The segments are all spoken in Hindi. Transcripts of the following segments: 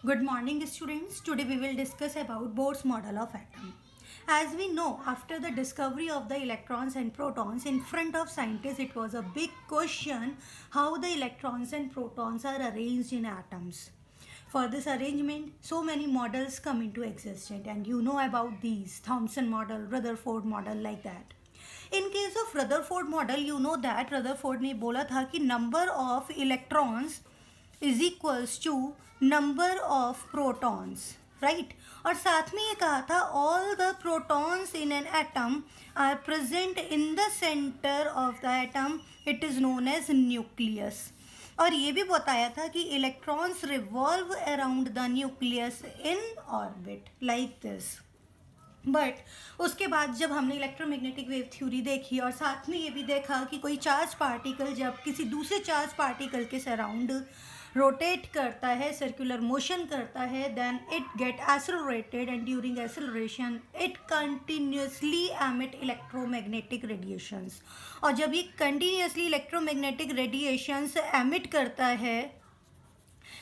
Good morning, students. Today we will discuss about Bohr's model of atom. As we know, after the discovery of the electrons and protons, in front of scientists it was a big question how the electrons and protons are arranged in atoms. For this arrangement, so many models come into existence, and you know about these: Thomson model, Rutherford model, like that. In case of Rutherford model, you know that Rutherford ने बोला था कि number of electrons is equals to number of protons, right? और साथ में ये कहा था all the protons in an atom are present in the center of the atom. It is known as nucleus. और ये भी बताया था कि electrons revolve around the nucleus in orbit like this. But उसके बाद जब हमने इलेक्ट्रोमैग्नेटिक वेव थ्योरी देखी और साथ में ये भी देखा कि कोई चार्ज पार्टिकल जब किसी दूसरे चार्ज पार्टिकल के सराउंड रोटेट करता है, सर्कुलर मोशन करता है, then it get accelerated and during acceleration it continuously emit electromagnetic radiations. और जब ये कंटिन्यूसली इलेक्ट्रोमैग्नेटिक रेडिएशंस एमिट करता है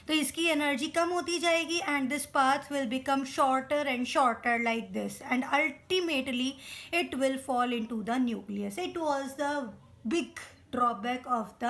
तो इसकी एनर्जी कम होती जाएगी and this path will become shorter and shorter like this and ultimately it will fall into the nucleus. It was the big drawback of the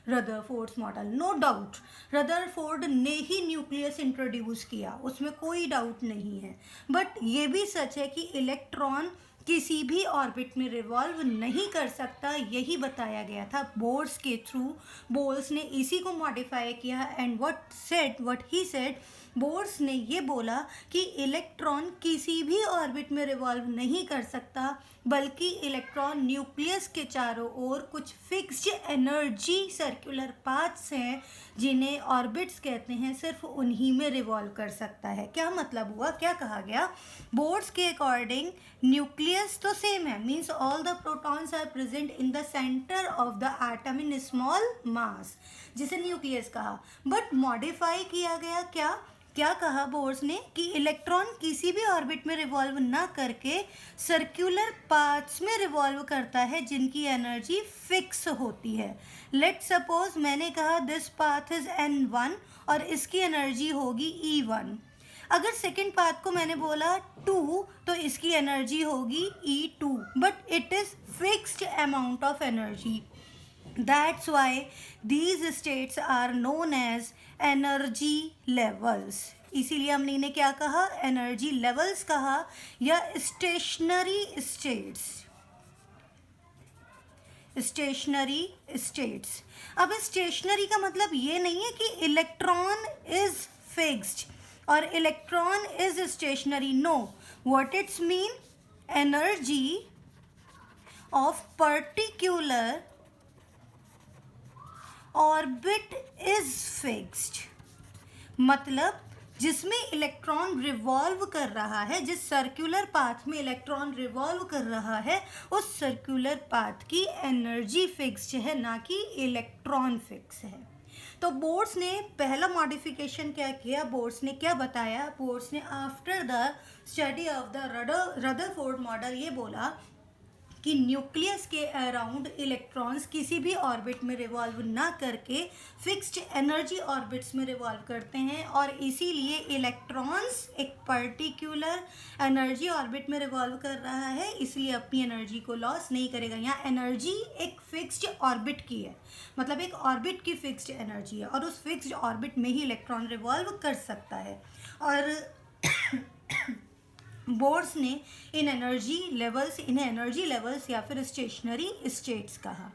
Rutherford's model. No doubt Rutherford ने ही न्यूक्लियस इंट्रोड्यूस किया, उसमें कोई डाउट नहीं है. बट ये भी सच है कि इलेक्ट्रॉन किसी भी ऑर्बिट में रिवॉल्व नहीं कर सकता, यही बताया गया था बोर्स के थ्रू. बोर्स ने इसी को मॉडिफाई किया and what he said, Bohr's ने ये बोला कि इलेक्ट्रॉन किसी भी ऑर्बिट में रिवॉल्व नहीं कर सकता, बल्कि इलेक्ट्रॉन न्यूक्लियस के चारों ओर कुछ फिक्स्ड एनर्जी सर्कुलर पाथ्स हैं जिन्हें ऑर्बिट्स कहते हैं, सिर्फ उन्हीं में रिवॉल्व कर सकता है. क्या मतलब हुआ, क्या कहा गया? बोर्स के अकॉर्डिंग न्यूक्लियस तो सेम है, means all the protons are present in the centre of the atom in small mass, जिसे न्यूक्लियस कहा. बट मॉडिफाई किया गया. क्या कहा बोर्स ने कि इलेक्ट्रॉन किसी भी ऑर्बिट में रिवॉल्व ना करके सर्कुलर पाथ्स में रिवॉल्व करता है जिनकी एनर्जी फिक्स होती है. लेट सपोज मैंने कहा दिस पाथ इज n1 और इसकी एनर्जी होगी E1. अगर सेकेंड पाथ को मैंने बोला 2 तो इसकी एनर्जी होगी E2, but it is fixed amount of energy. That's why these states are known as energy levels. इसीलिए हमने इन्हें क्या कहा? एनर्जी लेवल्स कहा या स्टेशनरी स्टेट्स. Stationary states. अब स्टेशनरी का मतलब ये नहीं है कि इलेक्ट्रॉन इज फिक्स्ड और electron is stationary. No, what its mean, energy of particular orbit is fixed. मतलब जिसमें इलेक्ट्रॉन रिवॉल्व कर रहा है, जिस सर्कुलर पाथ में इलेक्ट्रॉन रिवॉल्व कर रहा है, उस सर्कुलर पाथ की एनर्जी फिक्स्ड है, ना कि इलेक्ट्रॉन फिक्स है. तो बोर्स ने पहला मॉडिफिकेशन क्या किया, बोर्स ने क्या बताया? बोर्स ने after the study of the Rutherford model ये बोला कि न्यूक्लियस के अराउंड इलेक्ट्रॉन्स किसी भी ऑर्बिट में रिवॉल्व ना करके फिक्स्ड एनर्जी ऑर्बिट्स में रिवॉल्व करते हैं, और इसीलिए इलेक्ट्रॉन्स एक पर्टिकुलर एनर्जी ऑर्बिट में रिवॉल्व कर रहा है, इसलिए अपनी एनर्जी को लॉस नहीं करेगा. यहाँ एनर्जी एक फिक्स्ड ऑर्बिट की है, मतलब एक ऑर्बिट की फिक्स्ड एनर्जी है और उस फिक्स्ड ऑर्बिट में ही इलेक्ट्रॉन रिवॉल्व कर सकता है. और बोर्स ने इन्हें एनर्जी लेवल्स या फिर स्टेशनरी स्टेट्स कहा.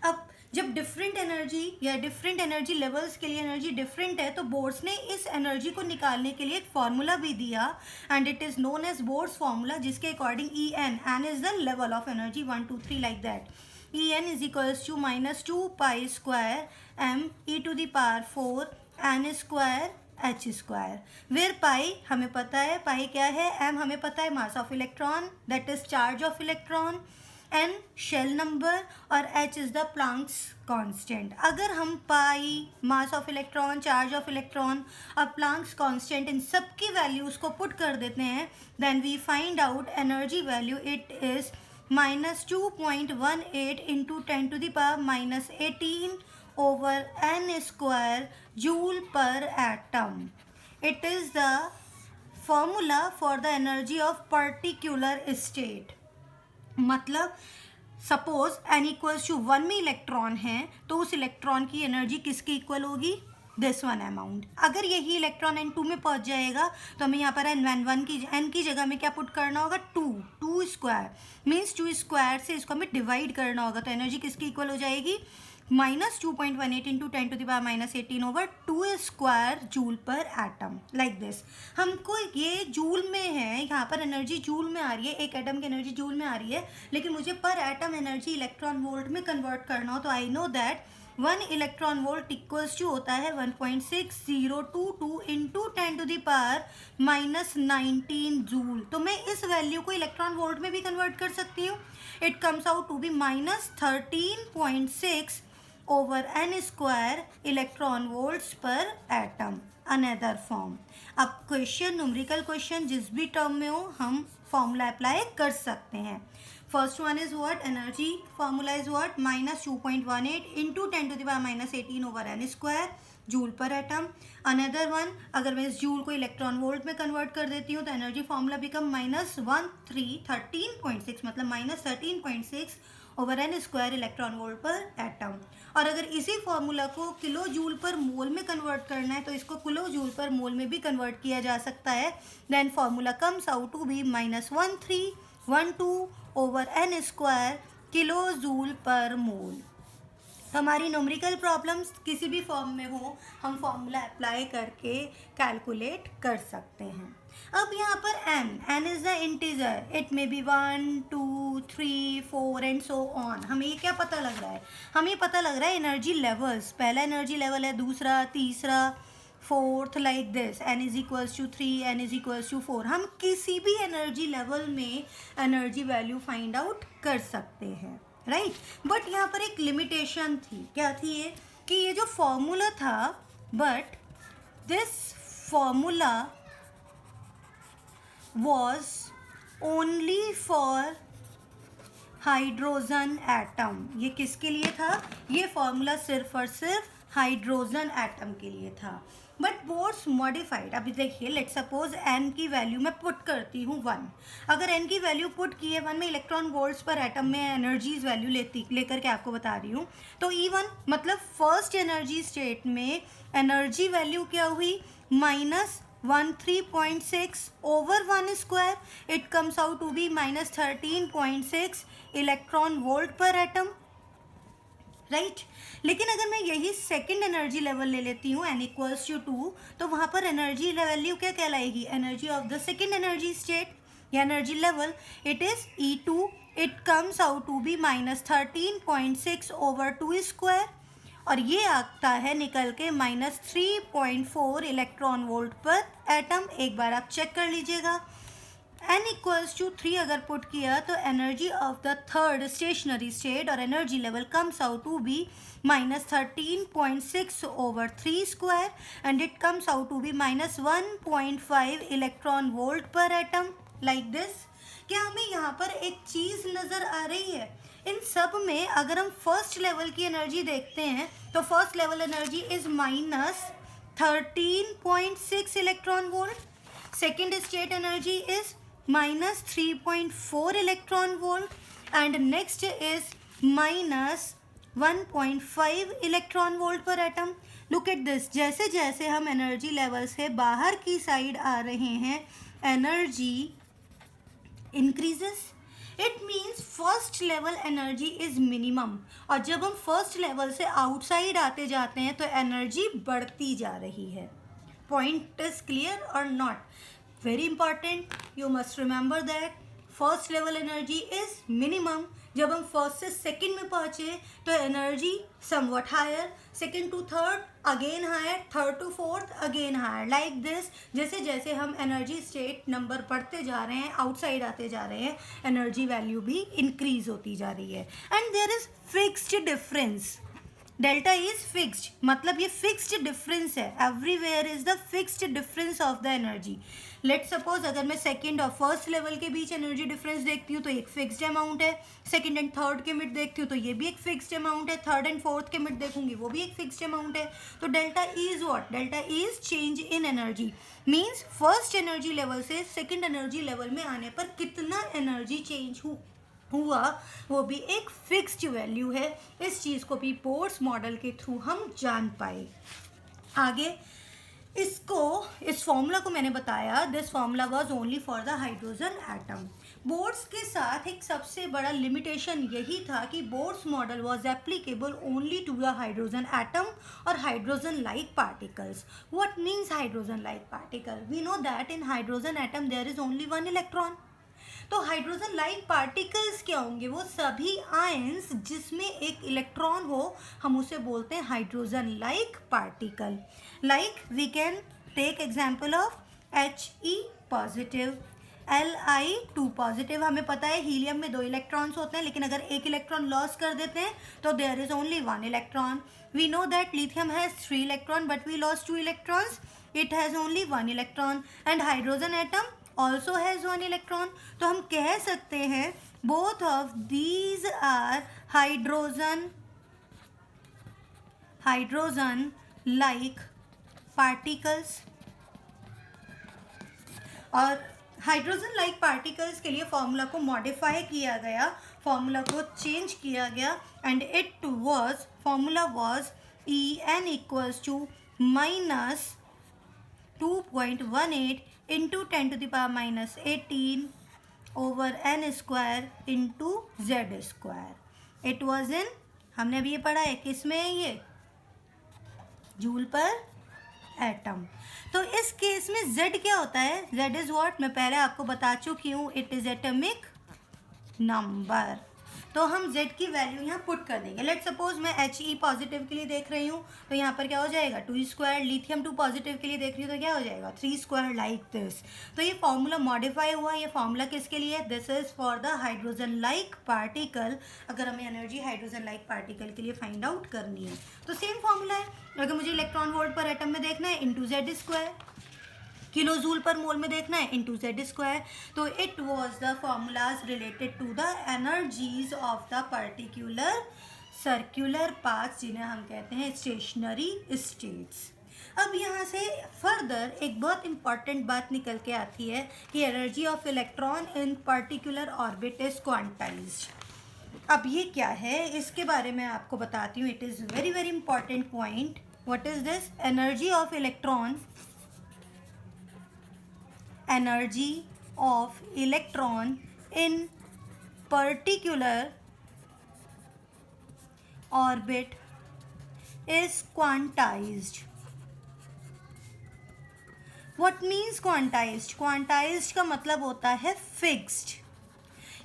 अब जब डिफरेंट एनर्जी लेवल्स के लिए एनर्जी डिफरेंट है, तो बोर्स ने इस एनर्जी को निकालने के लिए एक फार्मूला भी दिया and it is known as Bohr's formula, जिसके according n is the level of energy 1 2 3 like that. En is equals to -2 pi square m e⁴ n square h square, where pi हमें पता है, पाई क्या है, m हमें पता है mass of electron, that is charge of electron, n shell number और h is the Planck's constant. अगर हम pi, mass of electron, charge of electron और प्लैंक्स कांस्टेंट इन सब की वैल्यूज को पुट कर देते हैं, then we find out energy value. It is -2.18 into 10⁻⁻18 over n square joule per atom. It is the formula for the energy of particular state. मतलब सपोज n इक्वल्स टू 1 में इलेक्ट्रॉन है तो उस इलेक्ट्रॉन की एनर्जी किसके इक्वल होगी, दिस वन अमाउंट. अगर यही इलेक्ट्रॉन n2 में पहुंच जाएगा तो हमें यहाँ पर n की जगह में क्या पुट करना होगा, 2 स्क्वायर मीन्स 2 स्क्वायर से इसको हमें डिवाइड करना होगा. तो एनर्जी किसकी इक्वल हो जाएगी, -2.18 इंटू 10⁻18 ओवर 2 स्क्वायर जूल पर एटम. Like this. हमको ये जूल में है, यहाँ पर एनर्जी जूल में आ रही है, एक एटम की एनर्जी जूल में आ रही है, लेकिन मुझे per atom energy electron volt में कन्वर्ट करना हो तो I know that 1 electron volt equals to होता है 1.6022 इंटू 10⁻19 जूल. तो मैं इस वैल्यू को इलेक्ट्रॉन वोल्ट में भी कन्वर्ट कर सकती हूँ. It comes out to be -13.6 over n square electron volts per atom. Another form. अब क्वेश्चन, न्यूमेरिकल क्वेश्चन जिस भी टर्म में हो हम फॉर्मूला अप्लाई कर सकते हैं. First one is what, energy formula is what, -2.18 into 10⁻18 over n square joule पर एटम. अनदर वन, अगर मैं इस जूल को इलेक्ट्रॉन वोल्ट में कन्वर्ट कर देती हूँ तो एनर्जी फॉर्मूला बिकम -13.6 मतलब -13.6 over n square electron volt per atom. और अगर इसी फॉर्मूला को किलो जूल पर मोल में कन्वर्ट करना है तो इसको किलो जूल पर मोल में भी कन्वर्ट किया जा सकता है. Then formula comes out to be -1312 over n square kilo joule per mole. हमारी न्यूमेरिकल प्रॉब्लम्स किसी भी फॉर्म में हो हम फॉर्मूला अप्लाई करके कैलकुलेट कर सकते हैं. अब यहाँ पर n is the integer, it may be 1 2 3 4 and so on. हमें ये क्या पता लग रहा है, हमें पता लग रहा है एनर्जी लेवल्स. पहला एनर्जी लेवल है, दूसरा, तीसरा, fourth, like this. n is equals to 3, n is equals to 4. हम किसी भी एनर्जी लेवल में एनर्जी वैल्यू फाइंड आउट कर सकते हैं, राइट. बट यहाँ पर एक लिमिटेशन थी. क्या थी ये, कि ये जो फॉर्मूला था, but this formula was only for hydrogen atom. ये किसके लिए था, ये फॉर्मूला सिर्फ और सिर्फ हाइड्रोजन एटम के लिए था. But Bohr's modified. अभी देखिए, लेट सपोज n की वैल्यू मैं पुट करती हूँ 1. अगर n की वैल्यू पुट की है 1, में इलेक्ट्रॉन वोल्ट्स पर एटम में एनर्जीज वैल्यू लेकर के आपको बता रही हूँ. तो E1 मतलब फर्स्ट एनर्जी स्टेट में एनर्जी वैल्यू क्या हुई, -13.6 over 1 square. It comes out to be -13.6 electron volt per atom, right. लेकिन अगर मैं यही सेकेंड एनर्जी लेवल ले लेती हूँ n इक्वल्स टू 2, तो वहाँ पर एनर्जी वैल्यू क्या कहलाएगी, energy of the second energy state या energy level, it is E2. It comes out to be -13.6 over 2 square. और ये आता है निकल के -3.4 इलेक्ट्रॉन वोल्ट पर एटम. एक बार आप चेक कर लीजिएगा. n इक्वल्स टू 3 अगर पुट किया तो energy of the third stationary state और energy level comes out to be -13.6 over 3 square and it comes out to be -1.5 electron volt per atom. Like this. क्या हमें यहाँ पर एक चीज़ नज़र आ रही है, इन सब में अगर हम फर्स्ट लेवल की एनर्जी देखते हैं तो first level energy is -13.6 electron volt. Second state energy is -3.4 electron volt and next is -1.5 electron volt per atom. Look at this. जैसे जैसे हम एनर्जी लेवल से बाहर की साइड आ रहे हैं energy increases. It means first level energy is minimum. और जब हम फर्स्ट लेवल से आउटसाइड आते जाते हैं तो एनर्जी बढ़ती जा रही है. पॉइंट इज क्लियर और not? Very important, you must remember that first level energy is minimum. जब हम फर्स्ट से सेकंड में पहुंचे तो energy somewhat higher, second to third again higher, third to fourth again higher. Like this. जैसे जैसे हम एनर्जी स्टेट नंबर बढ़ते जा रहे हैं, आउटसाइड आते जा रहे हैं, एनर्जी वैल्यू भी इंक्रीज होती जा रही है. And there is fixed difference. Delta is fixed, मतलब ये फिक्स्ड डिफरेंस है, everywhere is the fixed difference of the energy. Let suppose अगर मैं सेकंड और फर्स्ट लेवल के बीच एनर्जी डिफरेंस देखती हूँ तो एक फिक्स्ड अमाउंट है, सेकंड एंड थर्ड के मिड देखती हूँ तो ये भी एक फिक्स्ड अमाउंट है, थर्ड एंड फोर्थ के मिड देखूंगी वो भी एक फिक्स्ड अमाउंट है। तो delta is what? Delta is change in energy, means first energy level से सेकेंड एनर्जी लेवल में आने पर कितना एनर्जी चेंज हुआ वो भी एक फिक्स्ड वैल्यू है। इस चीज़ को भी बोर्ड्स मॉडल के थ्रू हम जान पाए। आगे इसको, इस फॉर्मूला को मैंने बताया, this formula was only for the hydrogen atom. Bohr's के साथ एक सबसे बड़ा लिमिटेशन यही था कि Bohr's model was applicable only to the hydrogen atom और hydrogen like particles. What means hydrogen like particle? We know that in hydrogen atom there is only one electron. तो हाइड्रोजन लाइक पार्टिकल्स क्या होंगे? वो सभी आयंस जिसमें एक इलेक्ट्रॉन हो, हम उसे बोलते हैं hydrogen like particle. Like we can take example of He positive, Li2 positive. हमें पता है हीलियम में 2 इलेक्ट्रॉन्स होते हैं, लेकिन अगर एक इलेक्ट्रॉन लॉस कर देते हैं तो there is only 1 electron. We know that lithium has 3 electron but we lost 2 electrons, it has only 1 electron. And hydrogen atom also has 1 electron। तो हम कह सकते हैं both of these are hydrogen like particles। और हाइड्रोजन लाइक पार्टिकल्स के लिए फॉर्मूला को मॉडिफाई किया गया, फॉर्मूला को चेंज किया गया, and it was, formula was En equals to minus 2.18 into 10 to the power minus 18 over n square into z square। It was in, हमने अभी ये पढ़ा है, किस में है ये? जूल पर एटम। तो इस केस में z क्या होता है? z is what? मैं पहले आपको बता चुकी हूँ, इट इज एटॉमिक नंबर। तो हम z की वैल्यू यहाँ पुट कर देंगे। लेट सपोज मैं He पॉजिटिव के लिए देख रही हूँ तो यहाँ पर क्या हो जाएगा? 2 स्क्वायर। लिथियम 2 पॉजिटिव के लिए देख रही हूँ तो क्या हो जाएगा? 3 स्क्वायर, लाइक दिस। तो ये फॉर्मूला मॉडिफाई हुआ। ये फॉर्मूला किसके लिए? This is for the hydrogen like particle. अगर हमें एनर्जी हाइड्रोजन लाइक पार्टिकल के लिए फाइंड आउट करनी है तो सेम फॉर्मूला है। अगर मुझे इलेक्ट्रॉन वोल्ट पर एटम में देखना है, into Z square. Kilo joule per mole में देखना है, इंटू जेड स्क्वायर। तो it was the formulas related to the energies of the particular circular paths, जिन्हें हम कहते हैं स्टेशनरी स्टेट्स। अब यहाँ से फर्दर एक बहुत इंपॉर्टेंट बात निकल के आती है कि energy of electron in particular orbit is quantized. अब ये क्या है, इसके बारे में आपको बताती हूँ। It is very very important point. What is this? Energy of electron, energy of electron in particular orbit is quantized। What means quantized? Quantized का मतलब होता है fixed।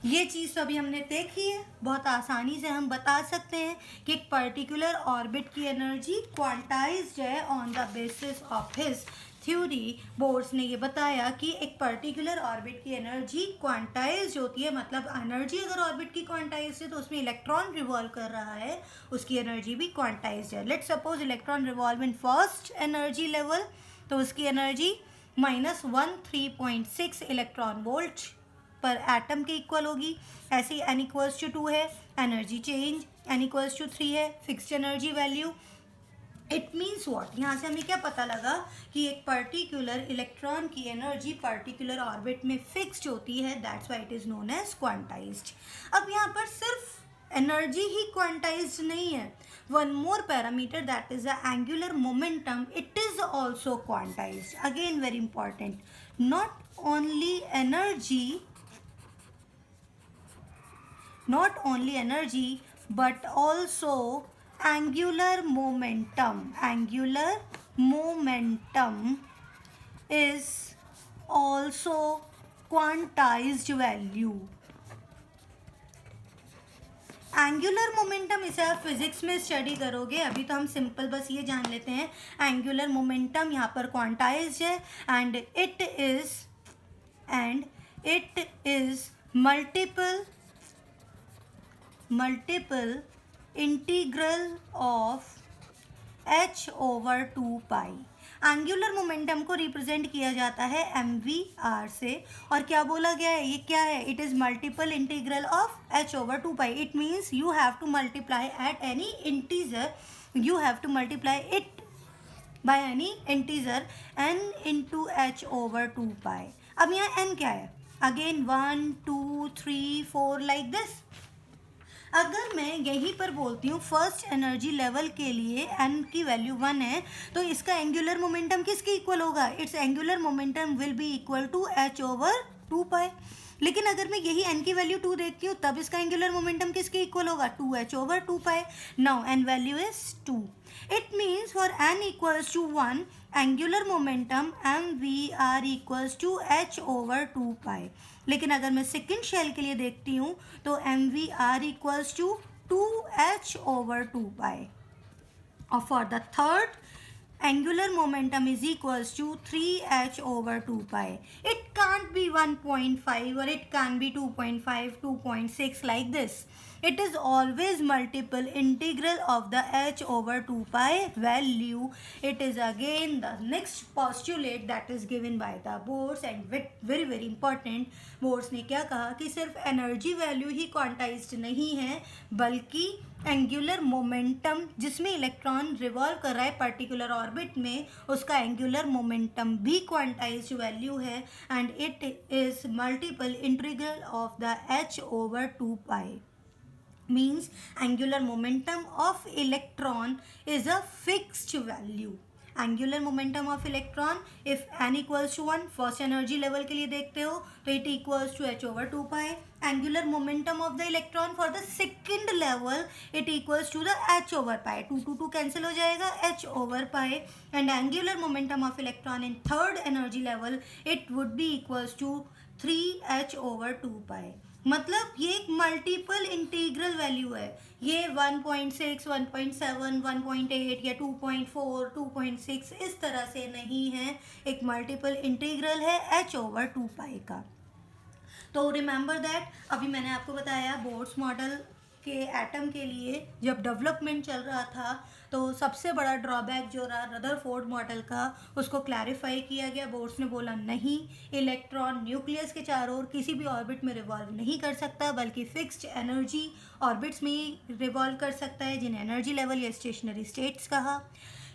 ये चीज़ तो अभी हमने देखी है, बहुत आसानी से हम बता सकते हैं कि एक पर्टिकुलर ऑर्बिट की एनर्जी क्वांटाइज्ड है on the basis of his theory. Boards ने ये बताया कि एक पर्टिकुलर ऑर्बिट की एनर्जी क्वांटाइज्ड होती है, मतलब एनर्जी अगर ऑर्बिट की क्वांटाइज्ड है तो उसमें इलेक्ट्रॉन रिवॉल्व कर रहा है, उसकी एनर्जी भी क्वांटाइज्ड है। Let suppose electron revolve in first energy level, तो उसकी energy -13.6 electron volt per atom के इक्वल होगी। ऐसे ही n इक्वल्स टू 2 है, energy change n equals to 3 है, fixed energy value. It means what? यहाँ से हमें क्या पता लगा कि एक पर्टिकुलर इलेक्ट्रॉन की एनर्जी पर्टिकुलर ऑर्बिट में फिक्स्ड होती है, that's why it is known as quantized. अब यहाँ पर सिर्फ एनर्जी ही क्वांटाइज्ड नहीं है, one more parameter that is the angular momentum, it is also quantized. Again very important, not only energy but also angular momentum is also quantized value। Angular momentum, इसे आप फिजिक्स में स्टडी करोगे, अभी तो हम सिंपल बस ये जान लेते हैं एंगुलर मोमेंटम यहाँ पर क्वांटाइज्ड है and it is multiple integral of h over 2 pi. Angular momentum को रिप्रेजेंट किया जाता है mvr से, और क्या बोला गया है, ये क्या है, it is multiple integral of h over 2 pi. It means you have to multiply at any integer, you have to multiply it by any integer n into h over 2 पाई। अब यहाँ n क्या है, अगेन 1 2 3 4 लाइक दिस। अगर मैं यहीं पर बोलती हूँ फर्स्ट एनर्जी लेवल के लिए n की वैल्यू 1 है, तो इसका एंगुलर मोमेंटम किसके इक्वल होगा, its angular momentum will be equal to h over 2 pi. लेकिन अगर मैं यही n की वैल्यू 2 देखती हूँ, तब इसका एंगुलर मोमेंटम किसके इक्वल होगा, 2h over 2 pi. Now n value is 2। It means for n equals to 1, angular momentum mvr equals to h over 2 pi. लेकिन अगर मैं सेकेंड शेल के लिए देखती हूँ, तो mvr equals to 2h over 2 pi. और for the third, angular momentum is equals to 3h over 2 pi. It can't be 1.5 or it can't be 2.5, 2.6 like this. It is always multiple integral of the h over 2 pi value. It is again the next postulate that is given by the Bose, and very very important, Bose ने क्या कहा कि सिर्फ एनर्जी वैल्यू ही क्वांटाइज्ड नहीं है, बल्कि एंगुलर मोमेंटम जिसमें इलेक्ट्रॉन रिवॉल्व कर रहा है पर्टिकुलर ऑर्बिट में, उसका एंगुलर मोमेंटम भी क्वांटाइज्ड वैल्यू है, and it is multiple integral of the h over 2 pi. Means angular momentum of electron is a fixed value. Angular momentum of electron, if n equals to 1, first energy level के लिए देखते हो तो it equals to h over 2 pi. Angular momentum of the electron for the second level, it equals to the h over pi, 2 2 2 cancel हो जाएगा, h over pi. And angular momentum of electron in third energy level, it would be equals to 3h over 2 pi. मतलब ये एक मल्टीपल इंटीग्रल वैल्यू है, ये 1.6, 1.7, 1.8 या 2.4, 2.6 इस तरह से नहीं है, एक मल्टीपल इंटीग्रल है h ओवर 2 पाई का। तो रिमेंबर दैट, अभी मैंने आपको बताया बोर्ड्स मॉडल के एटम के लिए जब डेवलपमेंट चल रहा था, तो सबसे बड़ा ड्रॉबैक जो रहा रदरफोर्ड मॉडल का, उसको क्लैरिफाई किया गया। बोर्ड्स ने बोला नहीं, इलेक्ट्रॉन न्यूक्लियस के चारों ओर किसी भी ऑर्बिट में रिवॉल्व नहीं कर सकता, बल्कि फिक्स्ड एनर्जी ऑर्बिट्स में ही रिवॉल्व कर सकता है, जिन्हें एनर्जी लेवल या स्टेशनरी स्टेट्स कहा।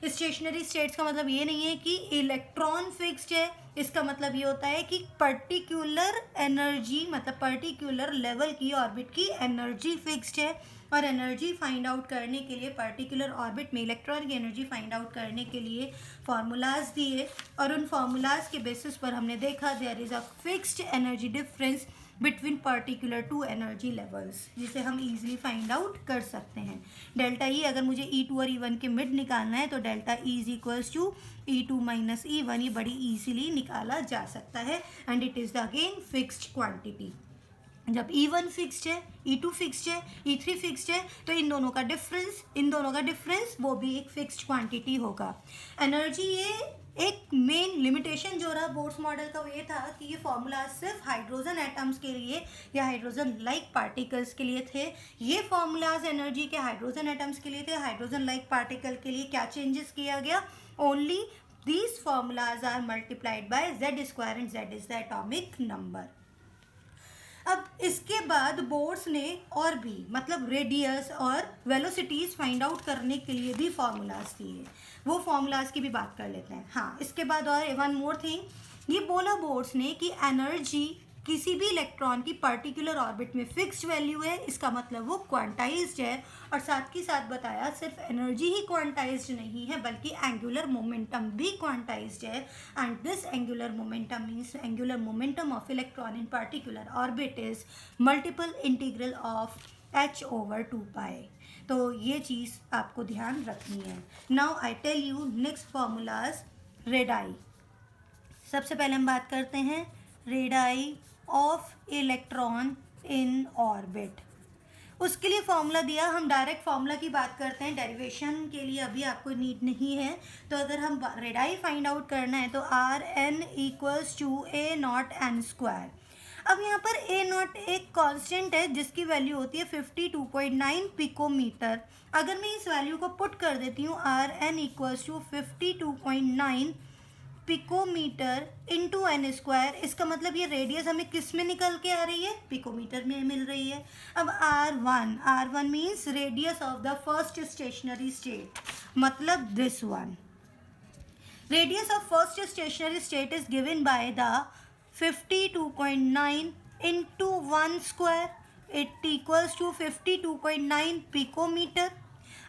स्टेशनरी स्टेट्स का मतलब ये नहीं है कि इलेक्ट्रॉन फिक्स्ड है, इसका मतलब ये होता है कि पर्टिकुलर एनर्जी, मतलब पर्टिकुलर लेवल की ऑर्बिट की एनर्जी फिक्स्ड है, और एनर्जी फाइंड आउट करने के लिए, पर्टिकुलर ऑर्बिट में इलेक्ट्रॉन की एनर्जी फाइंड आउट करने के लिए फार्मूलाज दिए, और उन फार्मूलाज के बेसिस पर हमने देखा there is a fixed energy difference between particular two energy levels, जिसे हम इजीली फाइंड आउट कर सकते हैं। डेल्टा ई, अगर मुझे E2 और E1 के मिड निकालना है, तो delta E is equals to E2 minus E1, ये बड़ी ईजीली निकाला जा सकता है, and it is again fixed quantity. जब E1 फिक्स्ड है, E2 फिक्स्ड है, E3 फिक्स्ड है, तो इन दोनों का डिफरेंस वो भी एक फिक्स्ड क्वांटिटी होगा। एनर्जी, ये एक मेन लिमिटेशन जो रहा बोर्ड्स मॉडल का, वो ये था कि ये फॉर्मूला सिर्फ हाइड्रोजन एटम्स के लिए या हाइड्रोजन लाइक पार्टिकल्स के लिए थे। ये फॉर्मूलाज एनर्जी के हाइड्रोजन एटम्स के लिए थे। हाइड्रोजन लाइक पार्टिकल के लिए क्या चेंजेस किया गया, only these formulas are multiplied by z² and z is the atomic number. अब इसके बाद बोर्ड्स ने और भी, मतलब रेडियस और वेलोसिटीज़ फाइंड आउट करने के लिए भी फार्मूलाज दिए, वो फार्मूलाज की भी बात कर लेते हैं। हाँ, इसके बाद और वन मोर थिंग, ये बोला बोर्ड्स ने कि एनर्जी किसी भी इलेक्ट्रॉन की पर्टिकुलर ऑर्बिट में फिक्स्ड वैल्यू है, इसका मतलब वो क्वांटाइज्ड है, और साथ ही साथ बताया सिर्फ एनर्जी ही क्वांटाइज्ड नहीं है, बल्कि एंगुलर मोमेंटम भी क्वांटाइज्ड है, and this angular momentum means angular momentum of electron in particular orbit is multiple integral of h over 2 pi. तो ये चीज़ आपको ध्यान रखनी है। Now I tell you next formulas radii. सबसे पहले हम बात करते हैं radii of electron in orbit. उसके लिए फॉर्मूला दिया, हम डायरेक्ट फॉर्मूला की बात करते हैं, डेरिवेशन के लिए अभी आपको नीड नहीं है। तो अगर हम रेडाई फाइंड आउट करना है, तो Rn equals to A naught n square. अब यहाँ पर ए नॉट एक कांस्टेंट है जिसकी वैल्यू होती है 52.9 पिकोमीटर। अगर मैं इस वैल्यू को पुट कर देती हूँ R n equals to 52.9 picometre into n square, इसका मतलब ये रेडियस हमें किस में निकल के आ रही है, पिकोमीटर में मिल रही है। अब R one means radius of the first stationary state, मतलब this one. Radius of first stationary state is given by the 52.9 into 1 square. It equals to 52.9 picometer.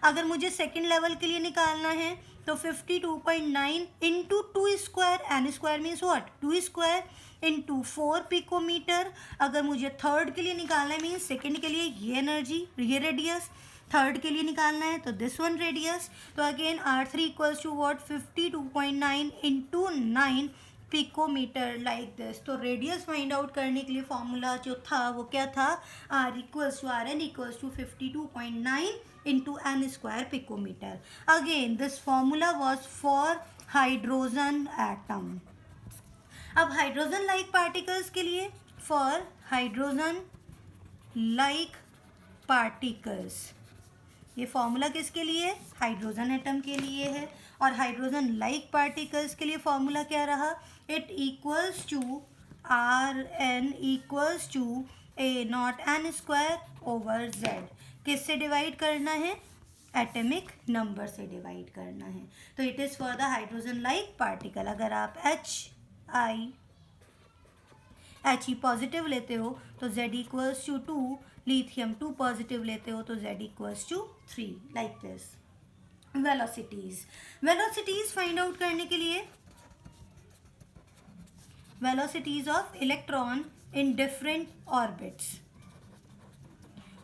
अगर मुझे सेकेंड लेवल के लिए निकालना है तो 52.9 into 2 square, n square means what, 2 square into 4 picometre. अगर मुझे थर्ड के लिए निकालना है मीन्स सेकेंड के लिए ये एनर्जी, ये रेडियस, थर्ड के लिए निकालना है तो दिस वन रेडियस। तो again R3 equals to what, 52.9 into 9 picometre like this. तो रेडियस फाइंड आउट करने के लिए फॉर्मूला जो था वो क्या था, R equals to R n equals to 52.9 into n square picometre. Again this formula was for hydrogen atom. अब हाइड्रोजन लाइक पार्टिकल्स के लिए, फॉर हाइड्रोजन लाइक पार्टिकल्स, ये फॉर्मूला किसके लिए, हाइड्रोजन एटम के लिए है। और हाइड्रोजन लाइक पार्टिकल्स के लिए फॉर्मूला क्या रहा, it equals to R n equals to A naught n square over Z. किससे डिवाइड करना है, एटॉमिक नंबर से डिवाइड करना है। तो it is for the hydrogen like particle. अगर आप एच ई पॉजिटिव लेते हो तो Z equals to 2, lithium 2 positive लेते हो तो Z equals to 3, like this. Velocities find out करने के लिए, velocities of electron in different orbits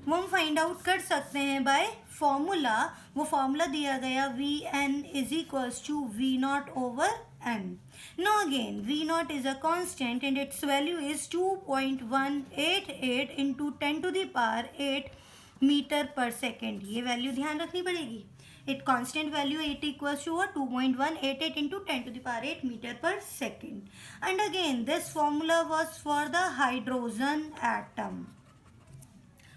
वो हम फाइंड आउट कर सकते हैं बाय फॉर्मूला। वो फॉर्मूला दिया गया Vn is equals to V naught over m. Now again V naught is a constant and its value is 2.188 into 10 to the power 8 metre per second. ये वैल्यू ध्यान रखनी पड़ेगी। It constant value 8 equals to 2.188 into 10 to the power 8 metre per second. And again this formula was for the hydrogen atom.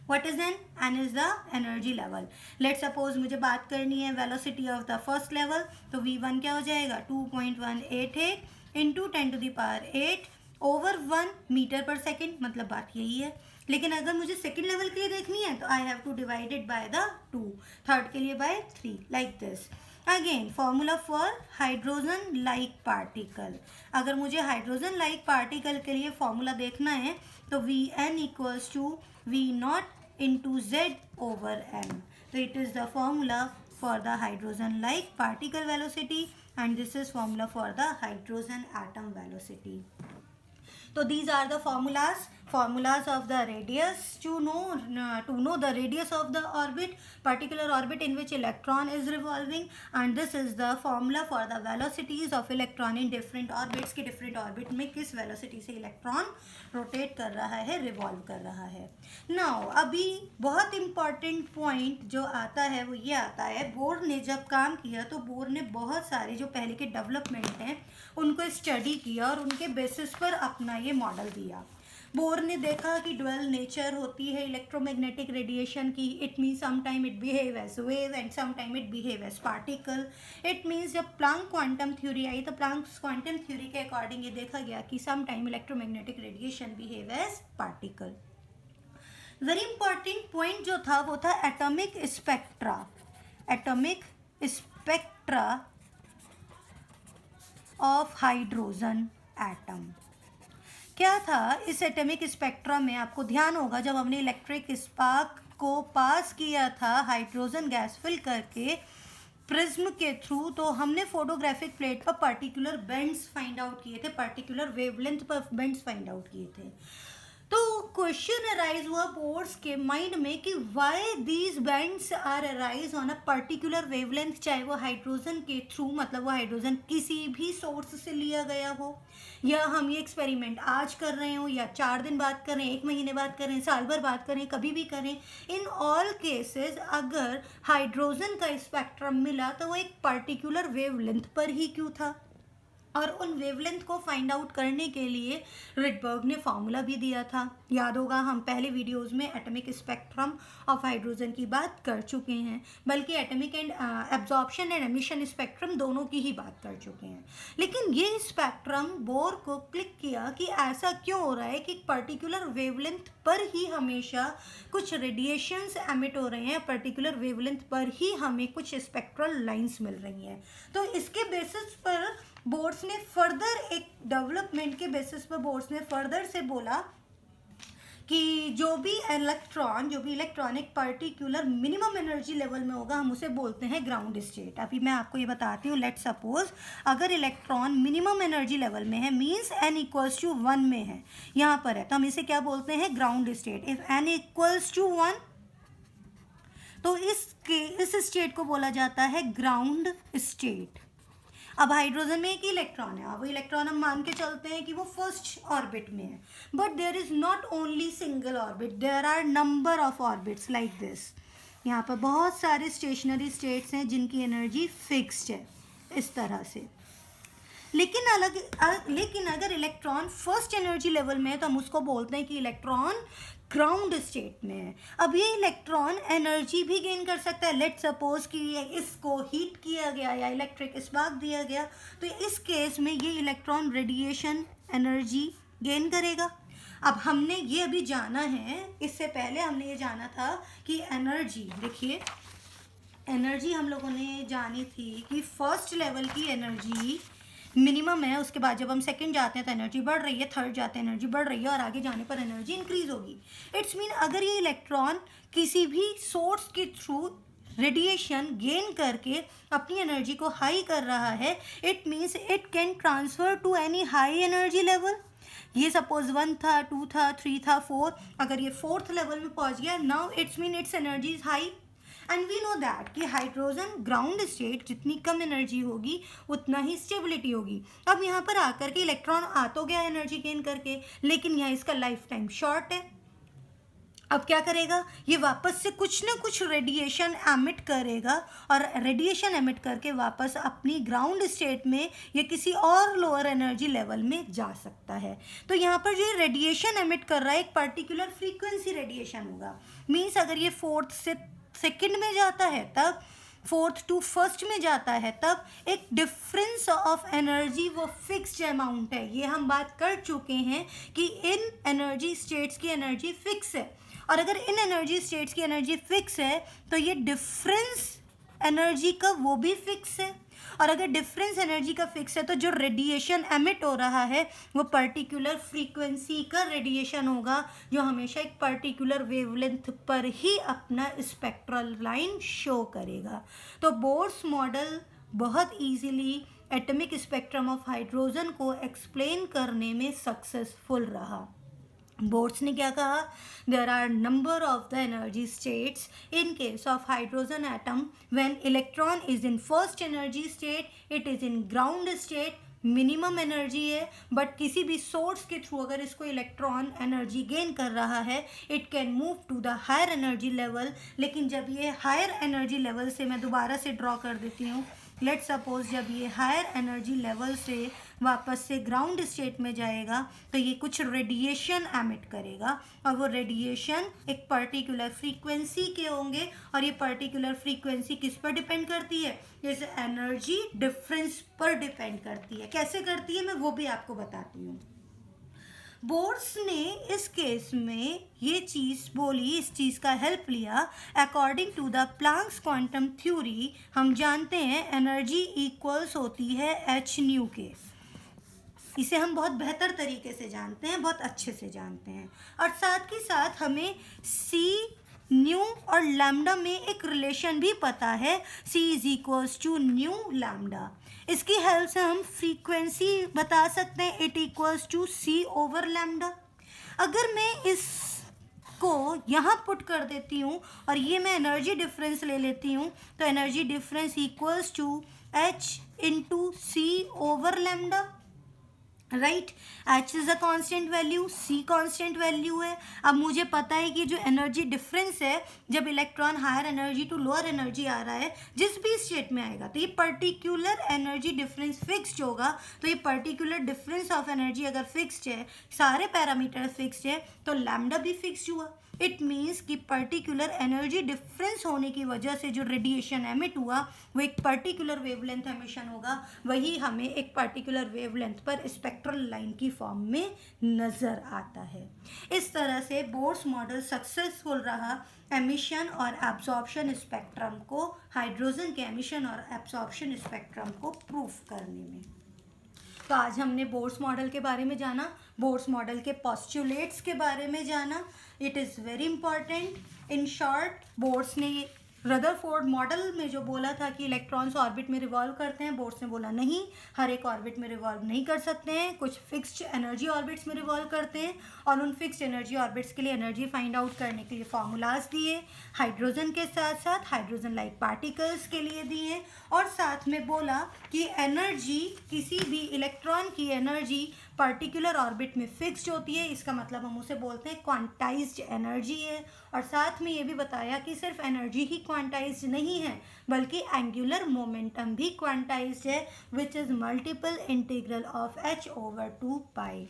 What is n? N is the energy level. Let's suppose मुझे बात करनी है velocity of the first level, तो V1 क्या हो जाएगा, 2.188 into 10 to the power 8 over 1 metre per second, मतलब बात यही है। लेकिन अगर मुझे सेकेंड लेवल के लिए देखनी है तो I have to divide it by the 2, third के लिए by 3, like this. Again formula for hydrogen like particle. अगर मुझे हाइड्रोजन लाइक पार्टिकल के लिए फॉर्मूला देखना है तो Vn equals to V naught into Z over m. So it is the formula for the hydrogen like particle velocity and this is formula for the hydrogen atom velocity. So these are the formulas of the radius to know the radius of the orbit, particular orbit in which electron is revolving, and this is the formula for the velocities of electron in different orbits कि different orbit में किस velocity से electron rotate कर रहा है, revolve कर रहा है। Now अभी बहुत important point जो आता है वो ये आता है, बोर ने जब काम किया तो बोर ने बहुत सारे जो पहले के डेवलपमेंट हैं उनको स्टडी किया और उनके बेसिस पर अपना ये मॉडल दिया। बोर ने देखा कि ड्वेल नेचर होती है इलेक्ट्रोमैग्नेटिक रेडिएशन की। It means some time it behave as wave and some time it behave as particle. It means जब प्लांक क्वांटम थ्योरी आई तो प्लांक क्वांटम थ्योरी के अकॉर्डिंग ये देखा गया कि some time electromagnetic radiation behave as particle. Very important point जो था वो था atomic spectra. Atomic spectra of hydrogen atom क्या था। इस एटॉमिक स्पेक्ट्रा में आपको ध्यान होगा जब हमने इलेक्ट्रिक स्पार्क को पास किया था हाइड्रोजन गैस फिल करके प्रिज्म के थ्रू, तो हमने फोटोग्राफिक प्लेट पर पर्टिकुलर बेंड्स फाइंड आउट किए थे, पर्टिकुलर वेवलेंथ पर बेंड्स फाइंड आउट किए थे। तो क्वेश्चन अराइज हुआ बोर्ड्स के माइंड में कि why these bands are arise on a particular wavelength, चाहे वो हाइड्रोजन के थ्रू, मतलब वो हाइड्रोजन किसी भी सोर्स से लिया गया हो, या हम ये एक्सपेरिमेंट आज कर रहे हो, या 4 दिन बाद करें, 1 महीने बाद करें, साल भर बाद करें, कभी भी करें। इन ऑल केसेस अगर हाइड्रोजन का स्पेक्ट्रम मिला तो वो एक पर्टिकुलर वेवलेंथ पर ही क्यों था। और उन वेवलेंथ को फाइंड आउट करने के लिए रिडबर्ग ने फार्मूला भी दिया था। याद होगा, हम पहले वीडियोस में एटॉमिक स्पेक्ट्रम ऑफ हाइड्रोजन की बात कर चुके हैं, बल्कि atomic and absorption and emission spectrum दोनों की ही बात कर चुके हैं। लेकिन ये स्पेक्ट्रम बोर को क्लिक किया कि ऐसा क्यों हो रहा है कि पर्टिकुलर वेवलेंथ पर ही हमेशा कुछ रेडिएशंस एमिट हो रहे हैं, पर्टिकुलर वेवलेंथ पर ही हमें कुछ स्पेक्ट्रल लाइंस मिल रही हैं। तो इसके बेसिस पर बोर्ड्स ने फर्दर एक डेवलपमेंट के बेसिस पर बोर्ड्स ने फर्दर से बोला कि जो भी इलेक्ट्रॉन एक पर्टिकुलर मिनिमम एनर्जी लेवल में होगा, हम उसे बोलते हैं ग्राउंड स्टेट। अभी मैं आपको ये बताती हूँ। लेट सपोज अगर इलेक्ट्रॉन मिनिमम एनर्जी लेवल में है, मीन्स n इक्वल्स टू 1 में है, यहाँ पर है, तो हम इसे क्या बोलते हैं? Ground state. If n equals to 1 तो इस स्टेट को बोला जाता है ग्राउंड स्टेट। अब हाइड्रोजन में एक इलेक्ट्रॉन है, अब इलेक्ट्रॉन हम मान के चलते हैं कि वो फर्स्ट ऑर्बिट में है, but there is not only single orbit, there are number of orbits like this. यहाँ पर बहुत सारे स्टेशनरी स्टेट्स हैं जिनकी एनर्जी फिक्स्ड है इस तरह से। लेकिन अगर इलेक्ट्रॉन फर्स्ट एनर्जी लेवल में है तो हम उसको बोलते हैं कि इलेक्ट्रॉन ग्राउंड स्टेट में है। अब ये इलेक्ट्रॉन एनर्जी भी गेन कर सकता है। लेट सपोज कि इसको हीट किया गया या इलेक्ट्रिक स्पार्क दिया गया, तो इस केस में ये इलेक्ट्रॉन रेडिएशन एनर्जी गेन करेगा। अब हमने ये अभी जाना है, इससे पहले हमने ये जाना था कि एनर्जी, देखिए एनर्जी हम लोगों ने जानी थी कि फर्स्ट लेवल की एनर्जी मिनिमम है, उसके बाद जब हम सेकंड जाते हैं तो एनर्जी बढ़ रही है, थर्ड जाते हैं एनर्जी बढ़ रही है, और आगे जाने पर एनर्जी इंक्रीज होगी। इट्स मीन अगर ये इलेक्ट्रॉन किसी भी सोर्स के थ्रू रेडिएशन गेन करके अपनी एनर्जी को हाई कर रहा है, it means it can transfer to any high energy level. ये सपोज 1 था, 2 था, 3 था, 4, अगर ये 4th लेवल में पहुंच गया, now its mean its energy is high. And we know that कि हाइड्रोजन ग्राउंड स्टेट जितनी कम एनर्जी होगी उतना ही स्टेबिलिटी होगी। अब यहाँ पर आकर के इलेक्ट्रॉन आ तो गया एनर्जी गेन करके, लेकिन यहाँ इसका लाइफ टाइम शॉर्ट है। अब क्या करेगा? ये वापस से कुछ ना कुछ रेडिएशन एमिट करेगा, और रेडिएशन एमिट करके वापस अपनी ग्राउंड स्टेट में या किसी और लोअर एनर्जी लेवल में जा सकता है। तो यहाँ पर जो रेडिएशन एमिट कर रहा है एक पर्टिकुलर फ्रीक्वेंसी रेडिएशन होगा। मीन्स अगर ये 4th से सेकंड में जाता है तब, 4th टू 1st में जाता है तब, एक डिफरेंस ऑफ एनर्जी वो फिक्स्ड अमाउंट है। ये हम बात कर चुके हैं कि इन एनर्जी स्टेट्स की एनर्जी फिक्स है, और अगर इन एनर्जी स्टेट्स की एनर्जी फिक्स है तो ये डिफरेंस एनर्जी का वो भी फिक्स है। और अगर डिफरेंस एनर्जी का फिक्स है तो जो रेडिएशन एमिट हो रहा है वो पर्टिकुलर फ्रीक्वेंसी का रेडिएशन होगा, जो हमेशा एक पर्टिकुलर वेवलेंथ पर ही अपना स्पेक्ट्रल लाइन शो करेगा। तो बोर्स मॉडल बहुत easily atomic spectrum of hydrogen को एक्सप्लेन करने में सक्सेसफुल रहा। बोर्ड्स ने क्या कहा? There are number of the energy states in case of hydrogen atom when electron is in first energy state, it is in ground state, minimum energy है, बट किसी भी सोर्स के थ्रू अगर इसको इलेक्ट्रॉन एनर्जी गेन कर रहा है, it can move to the higher energy level. लेकिन जब ये हायर एनर्जी लेवल से, मैं दोबारा से ड्रॉ कर देती हूँ, लेट सपोज जब ये हायर एनर्जी लेवल से वापस से ग्राउंड स्टेट में जाएगा तो ये कुछ रेडिएशन एमिट करेगा, और वो रेडिएशन एक पर्टिकुलर फ्रीक्वेंसी के होंगे, और ये पर्टिकुलर फ्रीक्वेंसी किस पर डिपेंड करती है? इस एनर्जी डिफरेंस पर डिपेंड करती है। कैसे करती है मैं वो भी आपको बताती हूँ। बोर्ड्स ने इस केस में ये चीज़ बोली, इस चीज़ का हेल्प लिया। According to the Planck's quantum theory हम जानते हैं एनर्जी इक्वल्स होती है h न्यू के। इसे हम बहुत बेहतर तरीके से जानते हैं, बहुत अच्छे से जानते हैं, और साथ ही साथ हमें c न्यू और लैम्डा में एक रिलेशन भी पता है, c is equals to nu lambda. इसकी हेल्प से हम फ्रीक्वेंसी बता सकते हैं, it equals to c over lambda. अगर मैं इसको यहाँ पुट कर देती हूँ और ये मैं एनर्जी डिफरेंस ले लेती हूँ, तो energy difference equals to h into c over lambda. Right. H is a constant value, c constant value है। अब मुझे पता है कि जो एनर्जी डिफरेंस है जब electron higher energy to lower energy आ रहा है जिस भी स्टेट में आएगा, तो ये पर्टिकुलर एनर्जी डिफरेंस फिक्स्ड होगा। तो ये पर्टिकुलर डिफरेंस ऑफ एनर्जी अगर फिक्स्ड है, सारे पैरामीटर फिक्स्ड है, तो लैम्डा भी फिक्स्ड हुआ। इट मीन्स कि पर्टिकुलर एनर्जी डिफरेंस होने की वजह से जो रेडिएशन एमिट हुआ वो एक पर्टिकुलर वेवलेंथ एमिशन होगा, वही हमें एक पर्टिकुलर वेवलेंथ पर स्पेक्ट्रल लाइन की फॉर्म में नज़र आता है। इस तरह से बोर्स मॉडल सक्सेसफुल रहा एमिशन और एब्जॉर्प्शन स्पेक्ट्रम को, हाइड्रोजन के एमिशन और एब्जॉर्प्शन स्पेक्ट्रम को प्रूफ करने में। तो आज हमने बोर्स मॉडल के बारे में जाना, बोर्स मॉडल के पोस्टुलेट्स के बारे में जाना। It is very important. In short, Bohr's ने रदरफोर्ड मॉडल में जो बोला था कि इलेक्ट्रॉन्स ऑर्बिट में रिवॉल्व करते हैं, बोर्स ने बोला नहीं, हर एक ऑर्बिट में रिवॉल्व नहीं कर सकते हैं, कुछ फिक्स्ड एनर्जी ऑर्बिट्स में रिवॉल्व करते हैं। और उन फिक्स्ड एनर्जी ऑर्बिट्स के लिए एनर्जी फाइंड आउट करने के लिए फार्मूलाज दिए, हाइड्रोजन के साथ साथ हाइड्रोजन लाइक पार्टिकल्स के लिए दिए, और साथ में बोला कि एनर्जी, किसी भी इलेक्ट्रॉन की एनर्जी पर्टिकुलर ऑर्बिट में फिक्स्ड होती है, इसका मतलब हम उसे बोलते हैं क्वांटाइज्ड एनर्जी है। और साथ में ये भी बताया कि सिर्फ एनर्जी ही क्वांटाइज्ड नहीं है बल्कि एंगुलर मोमेंटम भी क्वांटाइज्ड है, which is multiple integral of h/2π।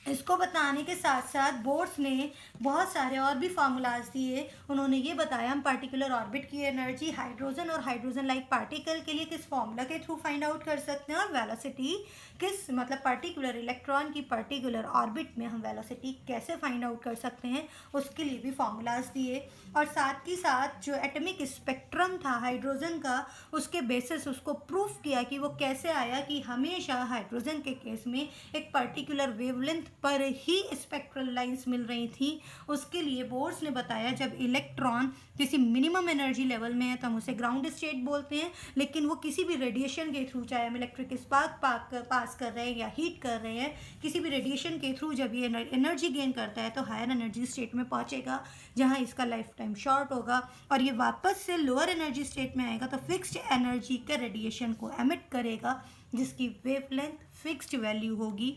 इसको बताने के साथ साथ बोर्स ने बहुत सारे और भी फार्मूलाज दिए। उन्होंने ये बताया हम पर्टिकुलर ऑर्बिट की एनर्जी हाइड्रोजन और हाइड्रोजन लाइक पार्टिकल के लिए किस फार्मूला के थ्रू फाइंड आउट कर सकते हैं, और वेलोसिटी किस, मतलब पर्टिकुलर इलेक्ट्रॉन की पर्टिकुलर ऑर्बिट में हम वेलोसिटी कैसे फाइंड आउट कर सकते हैं, उसके लिए भी फार्मूलाज दिए। और साथ ही साथ जो एटॉमिक स्पेक्ट्रम था हाइड्रोजन का, उसके बेसिस उसको प्रूफ किया कि वो कैसे आया कि हमेशा हाइड्रोजन के केस में एक पर्टिकुलर वेवलेंथ पर ही स्पेक्ट्रल लाइंस मिल रही थी। उसके लिए बोर्स ने बताया जब इलेक्ट्रॉन किसी मिनिमम एनर्जी लेवल में है तो हम उसे ग्राउंड स्टेट बोलते हैं, लेकिन वो किसी भी रेडिएशन के थ्रू, चाहे हम इलेक्ट्रिक स्पार्क पास कर रहे हैं या हीट कर रहे हैं, किसी भी रेडिएशन के थ्रू जब ये एनर्जी गेन करता है तो हायर एनर्जी स्टेट में पहुंचेगा जहां इसका लाइफ टाइम शॉर्ट होगा, और ये वापस से लोअर एनर्जी स्टेट में आएगा तो फिक्स्ड एनर्जी के रेडिएशन को एमिट करेगा जिसकी वेवलेंथ फिक्स्ड वैल्यू होगी,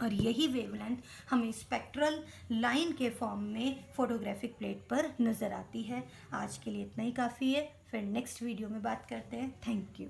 और यही वेवलेंथ हमें स्पेक्ट्रल लाइन के फॉर्म में फोटोग्राफिक प्लेट पर नज़र आती है। आज के लिए इतना ही काफ़ी है, फिर नेक्स्ट वीडियो में बात करते हैं। Thank you.